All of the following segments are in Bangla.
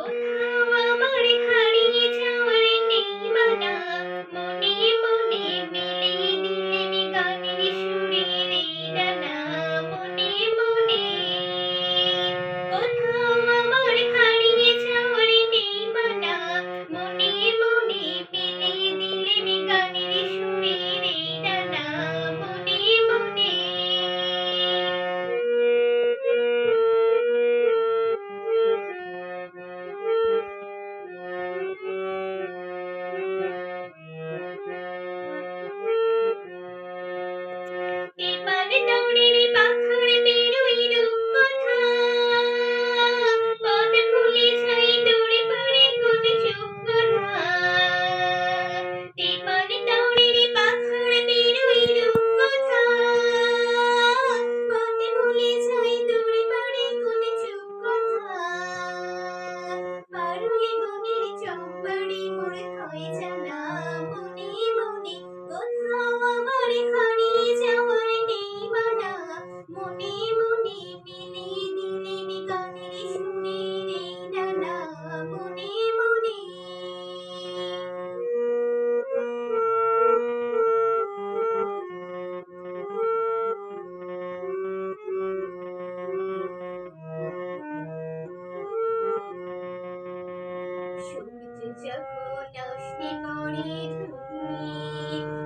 কোথাও আমার হারিয়ে যাওয়ার নেই মানা, মনে মনে মিলিয়ে দিলেন গানের সুরের এই ডানা, মনে মনে। কোথাও আমার হারিয়ে যাওয়ার নেই মানা, মনে মনে মিলিয়ে দিলেন গানের সুরের এই ডানা, মনে মনে। এপার দৌড়ের পাখার বেরোই রূপকথা, পথ ভুলে যাই দূরে পারে কোন চুপকথা। এপার দৌড়ের পাখার বেরোই রূপকথা, পথ ভুলে যাই দূরে পারে কোন চুপকথা। পারুলে মনের চম্পাড়ি মোর হয় জানা, মনে মনে। কোথাও আমার হারিয়ে যাওয়ার নেই মানা, মনে মনে মিলিয়ে দিলেন গানের সুরের এই ডানা, মনে মনে। সূর্য যখন অস্তে পড়ে ঢুলি,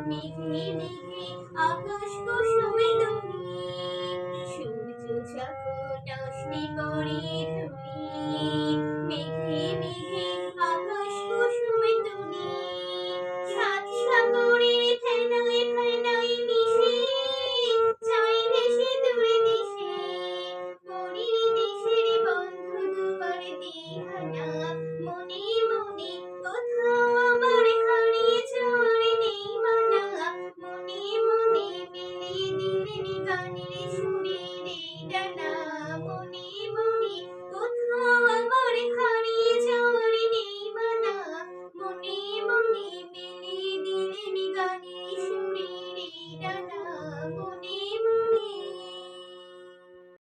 মেঘে মেঘে আকাশ কুসুমে দুলি। সূর্য যখন অস্তে পড়ে ঢুলি, মেঘে মেঘে আকাশ কুসুমে তুলি। সাত সাগরের ফেনায় ফেনায় মিশে যাই ভেসে দূরে দেশে, পরীর দেশের বন্ধু দুবার দিহানা, মনে